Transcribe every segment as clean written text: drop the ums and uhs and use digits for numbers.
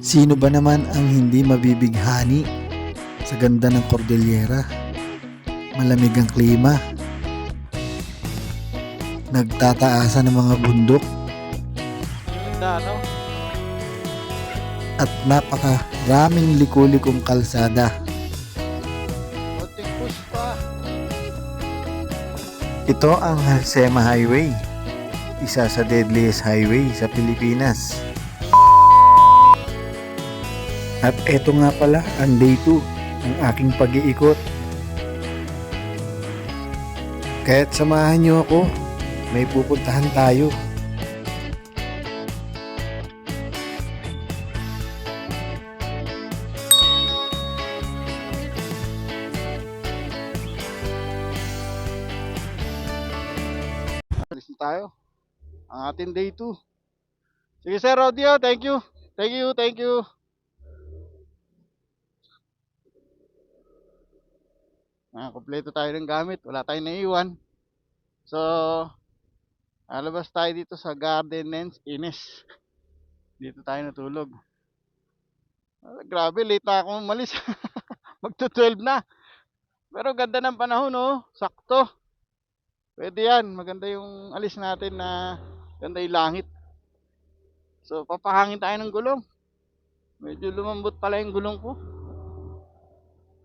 Sino ba naman ang hindi mabibighani sa ganda ng Cordillera? Malamig ang klima, nagtataasan ng mga bundok Ganda, no? at napakaraming liku-likong kalsada. Konting push pa. Ito ang Halsema Highway, isa sa deadliest highway sa Pilipinas. At eto nga pala ang day 2 ng aking pag-iikot. Kaya't samahan niyo ako, may pupuntahan tayo. Alis na tayo. Ang ating day 2. Sige Sir Rodio, thank you. Thank you, thank you. Kompleto tayo ng gamit. Wala tayong naiwan. So, alabas tayo dito sa Garden Ines. Dito tayo natulog. Grabe, late na ako umalis. Magto-12 na. Pero ganda ng panahon, oh. Sakto. Pwede yan. Maganda yung alis natin na ganda yung langit. So, papahangin tayo ng gulong. Medyo lumambot pala yung gulong ko.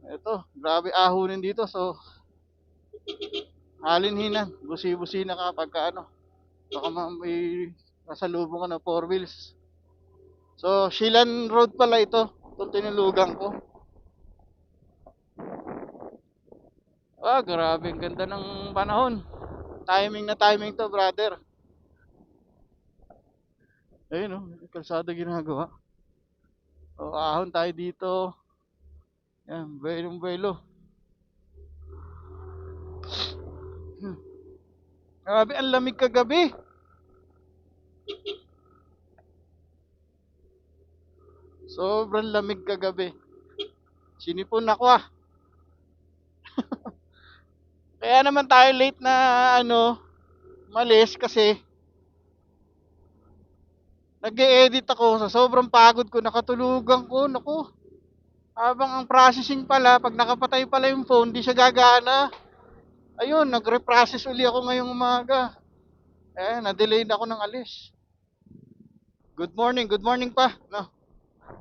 Ito, grabe ahunin dito. So, halinhinan. Busi-busi na kapag ano. Baka may masalubong ka na 4 wheels. So, Shilan Road pala ito. Itong tinulugan ko. Grabe. Ang ganda ng panahon. Timing na timing to, brother. Ayun, oh. Kalsada ginagawa. Ahon tayo dito. Yan, buwelong-buwelo. Grabe, ang lamig kagabi. Sobrang lamig kagabi. Sinipon ako ah. Kaya naman tayo late na malis kasi nag-e-edit ako sa sobrang pagod ko, nakatulugan ko, naku. Habang ang processing pala, pag nakapatay pala yung phone, di siya gagana. Ayun, nagre-process uli ako ngayong umaga. Na-delay na ako ng alis. Good morning pa. No.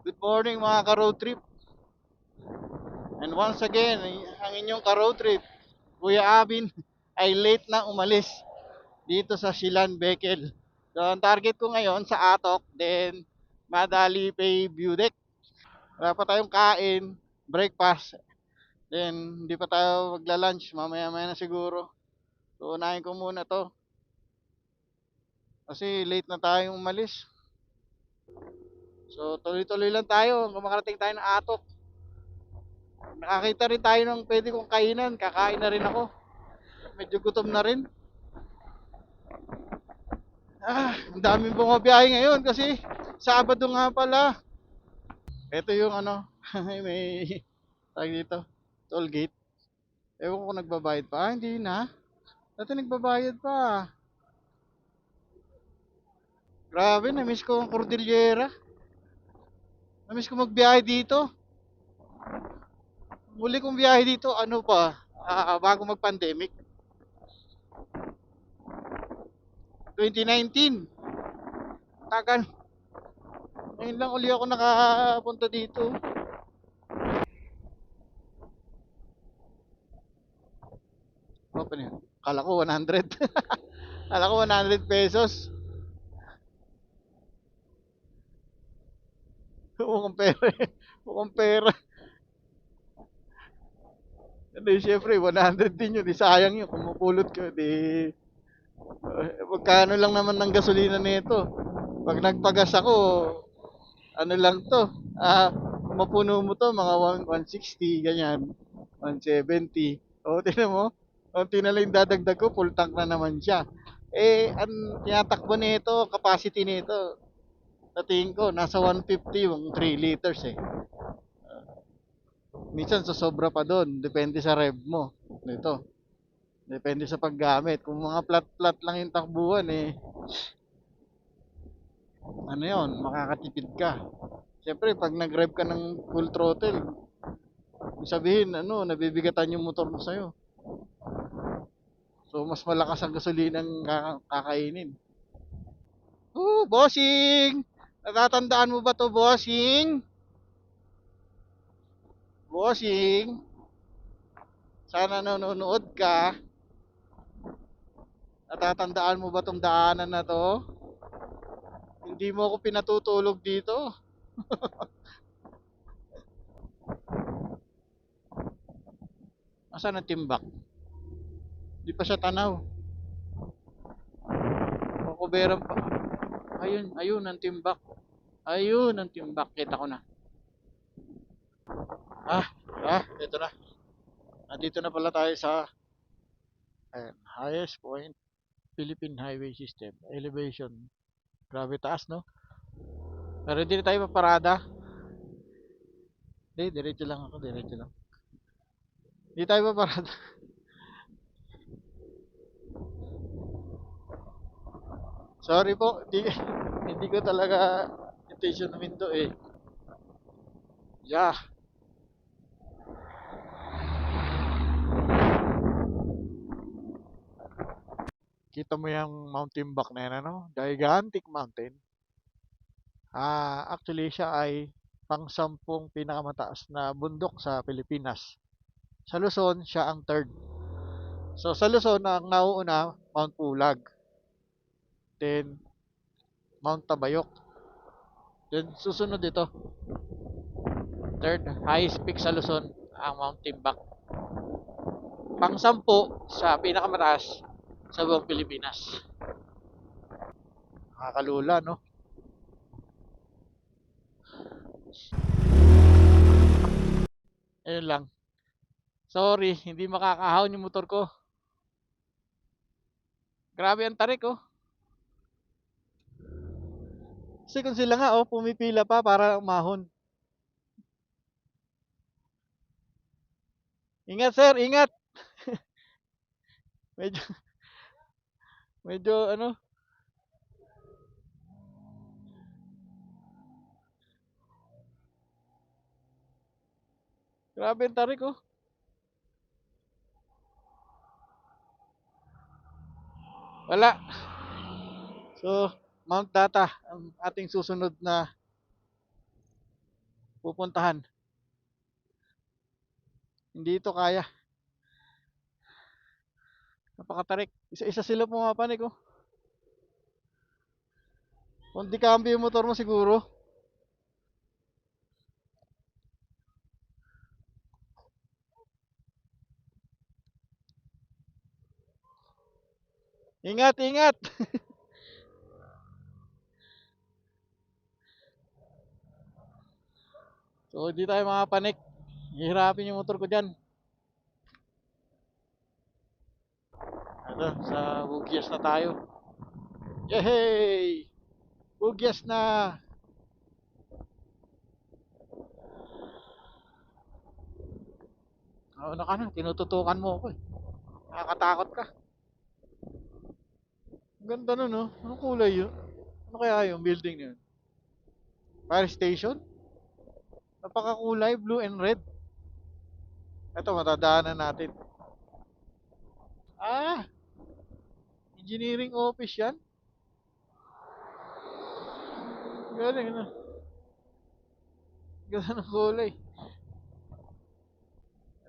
Good morning mga ka-road trip. And once again, ang inyong ka-road trip, Kuya Abin, ay late na umalis dito sa Shilan, Bickel. So, ang target ko ngayon sa Atok, then Madali Pay View Deck. Wala pa tayong kain, breakfast, then hindi pa tayo magla-lunch, mamaya-maya na siguro. So, unahin ko muna to. Kasi late na tayong umalis. So, tuloy-tuloy lang tayo hanggang makarating tayo ng Atok. Nakakita rin tayo ng pwede kong kainan, kakain na rin ako. Medyo gutom na rin. Ang daming bumabiyahe ngayon kasi Sabado nga pala. Ito yung may tag dito, toll gate. Ewan ko kung nagbabayad pa. Hindi na. Dati nagbabayad pa. Grabe, na-miss ko ang Cordillera. Na-miss ko magbiyahe dito. Muli kong biyahe dito, bago mag-pandemic. 2019. Tagal. Ngayon lang uli ako nakapunta dito. Ano pa niya? Kala ko 100. Kala ko 100 pesos. Mukhang pera. Mukhang pera. Hindi, syempre, 100 din yun. Di sayang yun. Kung mapulot ko, di... magkano lang naman ng gasolina nito. Pag nagpagas ako, ano lang to. Mapuno mo to, mga 160, ganyan. 170. Tingnan mo. Konti na lang dadagdag ko, full tank na naman siya. Ang tinatakbo nito, capacity nito, sa tingin ko, nasa 150 yung 3 liters eh. Minsan sobra pa doon, depende sa rev mo. Nito. Depende sa paggamit. Kung mga flat lang yung takbuhan makakatipid ka. Siyempre, pag nag-rev ka ng full throttle, ibig sabihin, nabibigatan yung motor mo sa'yo. So, mas malakas ang gasolina ang kakainin. Bossing! Natatandaan mo ba to, bossing? Bossing! Sana nanonood ka. Natatandaan mo ba tong daanan na to? Hindi mo ako pinatutulog dito. Asan ang timbak? Di pa siya tanaw. Kukuberan pa. Ayun ang timbak. Ayun ang timbak. Kita ko na. Ito na. Nandito na pala tayo sa highest point Philippine Highway System. Elevation. Grabe taas, no? Pero hindi na tayo paparada. Hindi, diretso lang ako. Diretso lang. Hindi tayo paparada. Sorry po. Hindi ko talaga intention namin to eh. Yeah. Kita mo yung mountain back na yan, ano? Gigantic mountain. Actually, siya ay pang-sampung pinakamataas na bundok sa Pilipinas. Sa Luzon, siya ang third. So, sa Luzon, ang nauuna, Mount Pulag. Then, Mount Tabayok. Then, susunod dito. Third, highest peak sa Luzon, ang Mount Timbak. Pang-sampu sa pinakamataas sa buong Pilipinas. Nakakalula, no? Ayun lang. Sorry, hindi makakahon yung motor ko. Grabe ang tarik, oh. Kasi kung sila nga, pumipila pa para umahon. Ingat, sir, ingat. medyo, medyo, grabe ang tarik, oh. Wala. So, Mount Data ang ating susunod na pupuntahan. Hindi ito kaya. Napakatarik. Isa-isa sila pumapanik, oh. Kung di cambio yung motor mo siguro. Ingat, ingat. So, hindi tayo makapanik. Hihirapin yung motor ko dyan. Sa Bugyas na tayo. Yehey! Bugyas na! Ano ka na, tinututukan mo ako eh. Nakakatakot ka. Ang ganda nun, no? Anong kulay yun? Ano kaya yung building yun? Fire station? Napakakulay, blue and red. Ito, matadaanan natin. Engineering office yan. Galing, ano? Ganda ng kulay.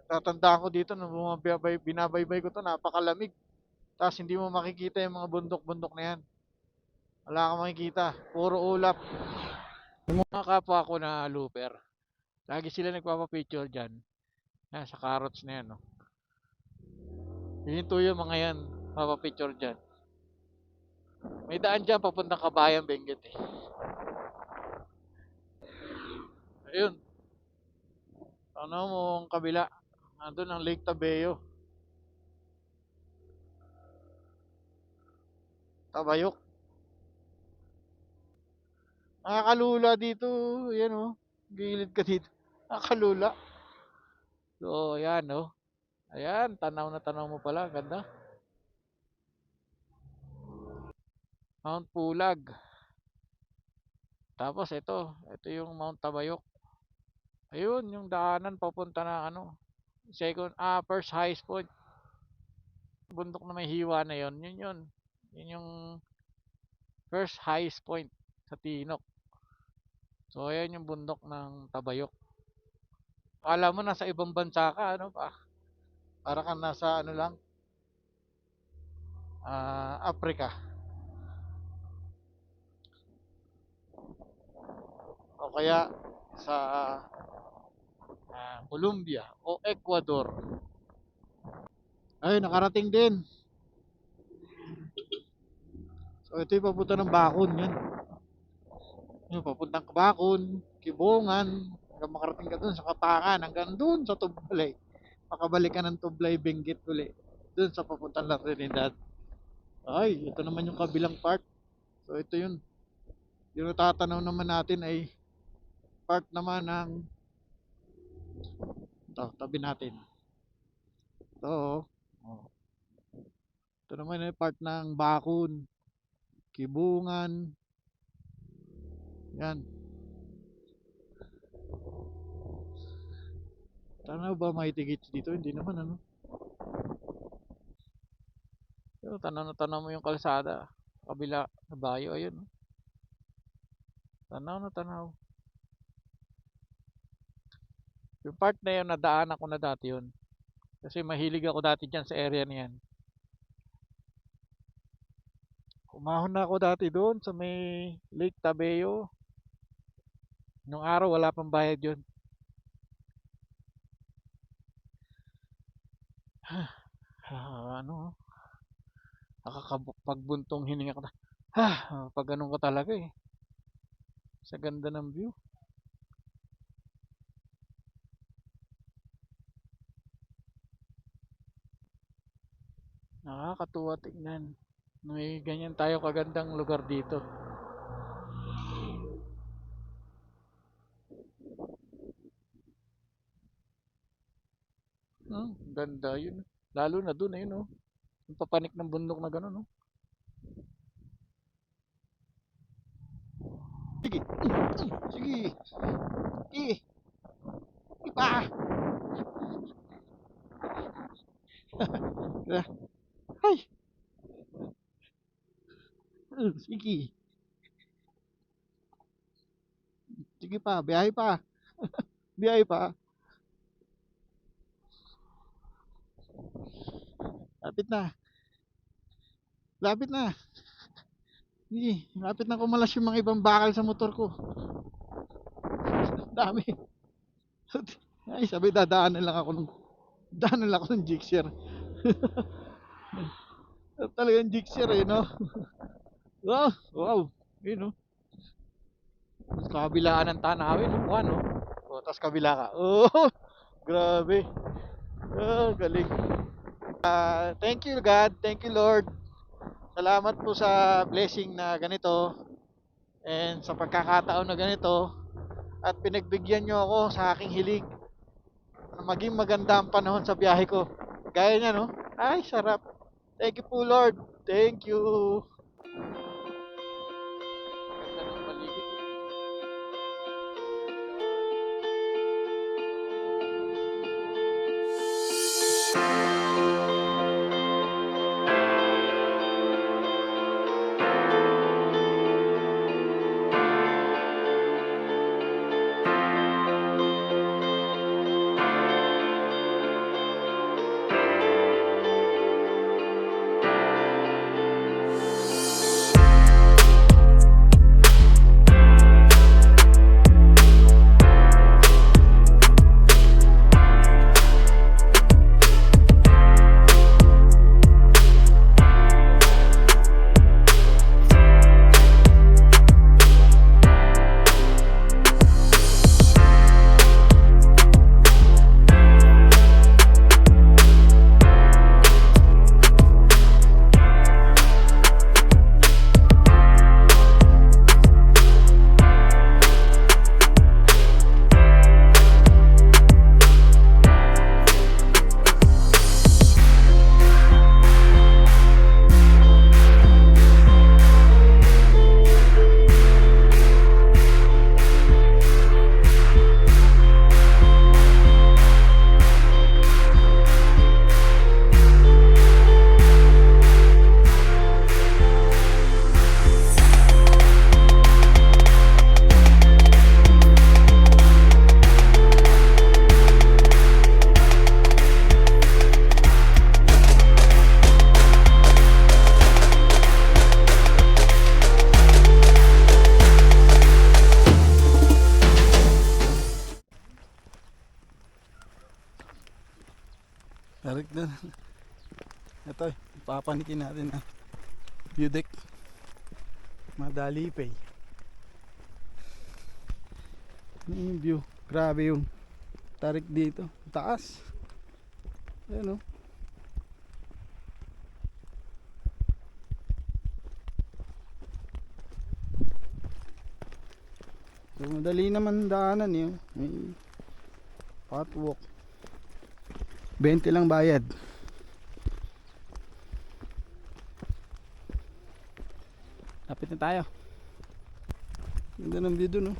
Tatandaan ko dito nung binabaybay ko to, napakalamig. Tapos hindi mo makikita yung mga bundok-bundok na yan. Wala kang makikita. Puro ulap. Yung mga kapwa ko na looper, lagi sila nagpapapicture dyan. Sa carrots na yan, no? Hihinto yung mga yan, papapicture dyan. May daan dyan, papuntang Kabayan, Benguet eh. Ayun. Ano mo ang kabila? Nandun ang Lake Tabeo. Tabayok. Nakakalula dito. Yan, oh. Gilid ka dito. Nakakalula. So, ayan, oh. Ayan, tanaw na tanaw mo pala. Ganda. Mount Pulag. Tapos ito yung Mount Tabayok. Ayun, yung daanan papunta na ano, first highest point. Bundok na may hiwa na yon, yun yun. Yun yung first highest point sa Tinok. So, ayan yung bundok ng Tabayok. Akala mo nasa ibang bansa ka, ano pa? Para kang nasa ano lang, Africa. O kaya sa Colombia o Ecuador. Ay, nakarating din. So, ito yung papunta ng Bakun, yan. Yung papuntang Bakun, Kibungan, hanggang makarating ka dun sa Katangan, hanggang dun sa Tublay. Makabalik ka ng Tublay, Benguet uli. Dun sa papuntang La Trinidad. Ay, ito naman yung kabilang part. So, ito yun. Yung natatanaw naman natin ay part naman ng tabi natin. Ito, oh. Ito naman ay part ng Bakun, Kibungan. Yan. Tanaw ba may tigits dito? Hindi naman ano. Pero tanaw na tanaw mo yung kalsada. Kabila na bayo, ayun. Tanaw na tanaw. Yung part na yun, nadaan ako na dati yun. Kasi mahilig ako dati dyan sa area na yan. Umahon na ako dati doon sa may Lake Tabeo. Nung araw wala pang bayad yun. Ano, nakakapagbuntong hininga ko na. Pag ganun ko talaga eh. Sa ganda ng view. Nakakatuwa tignan. May ganyan tayo kagandang lugar dito. Ganda yun. Lalo na dun ayun oh. Yung papanik ng bundok na gano'n oh. Sige. Sige. Sige. Iba. Ay. Sige. Sige pa, biyahe pa. Biyahe pa. Lapit na. Lapit na. Sige, lapit na kumalas yung mga ibang bakal sa motor ko. Dami. Ay, sabi dadaanan lang ako ng Gixxer. Talagang Gixxer eh, no? Wow, wow. Yun, no? Kabilaan ng tanawin, no? Ano? O, tas kabila ka. Oh, grabe. Galing. Thank you God, thank you Lord. Salamat po sa blessing na ganito and sa pagkakataon na ganito at pinagbigyan nyo ako sa aking hiling na maging maganda ang panahon sa biyahe ko. Gaya niya, no? Ay, sarap. Thank you po Lord. Thank you. Ganda ng paligid. Tarik na. Ito, papanikin natin ang view deck. Madalipay. Ano yung view? Grabe yung tarik dito. Taas. Ayan o. So, madali naman daanan yun. May catwalk. 20 lang bayad. Lapit na tayo. Ganda ng view dun, oh.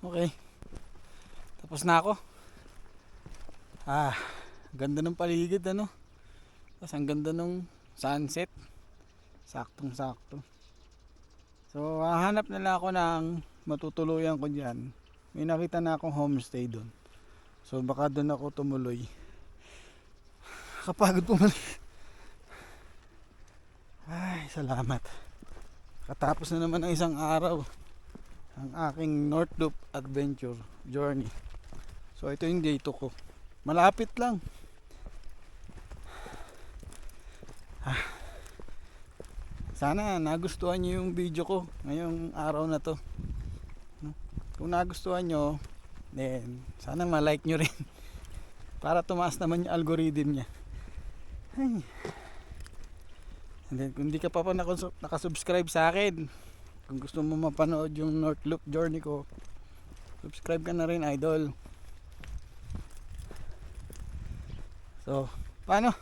Okay. Tapos na ako. Ganda ng paligid, ano. Tapos ang ganda ng sunset. Saktong sakto. So hahanap na lang ako ng matutuluyan ko dyan. May nakita na akong homestay doon. So baka doon ako tumuloy. Kapagod pumalik. Ay, salamat. Katapos na naman ng isang araw ang aking North Loop Adventure Journey. So ito yung day 2 ko. Malapit lang. Sana nagustuhan nyo yung video ko ngayong araw na to. Kung nagustuhan nyo, then sana ma-like nyo rin para tumaas naman yung algorithm nya. Ay. And then kung di ka pa nakasubscribe sa akin, kung gusto mo mapanood yung North Loop journey ko, subscribe ka na rin, idol. So paano,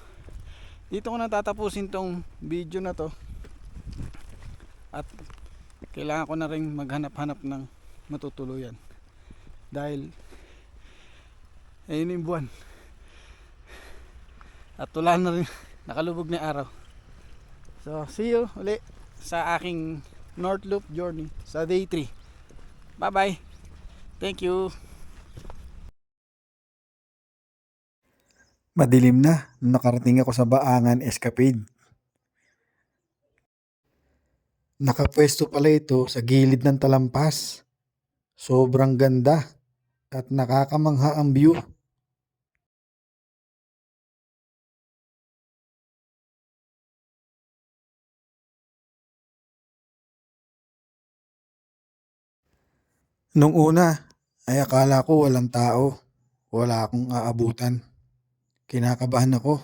dito ko na tatapusin tong video na to. At kailangan ko na rin maghanap-hanap ng matutuluyan dahil ayun yung buwan at wala na rin, nakalubog na araw. So see you uli sa aking North Loop journey sa day 3. Bye bye, thank you. Madilim na nung nakarating ako sa Baangan Escapade. Nakapwesto pala ito sa gilid ng talampas. Sobrang ganda at nakakamangha ang view. Nung una ay akala ko walang tao. wala akong aabutan. Kinakabahan ako.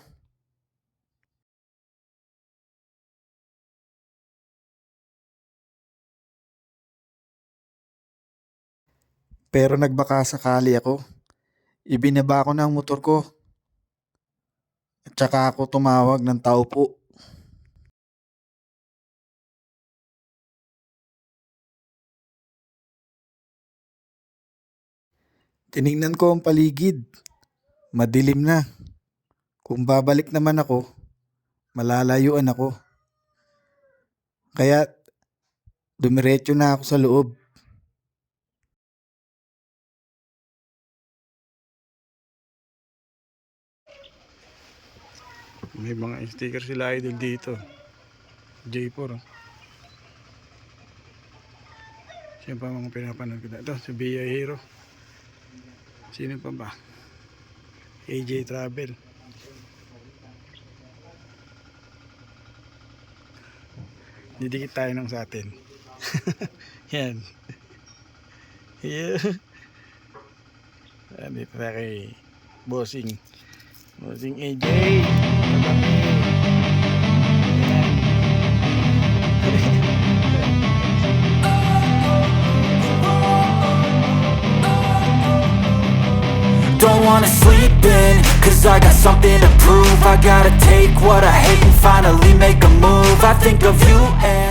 Pero nagbaka sakali ako. Ibinaba ko na ang motor ko. At saka ako tumawag ng tao po. Tiningnan ko ang paligid. Madilim na. Kung babalik naman ako, malalayuan ako. Kaya dumiretso na ako sa loob. May mga sticker sila idol dito. J4. Oh. Siya pa mga pinapanood ko na. Ito, si BI Hero. Sino pa ba? AJ Travel. Didikit tayo ng sa atin. Yan. Yeah. Dito na kay Bossing. Bossing AJ. Don't wanna sleep in, cause I got something to prove. I gotta take what I hate and finally make a move. I think of you and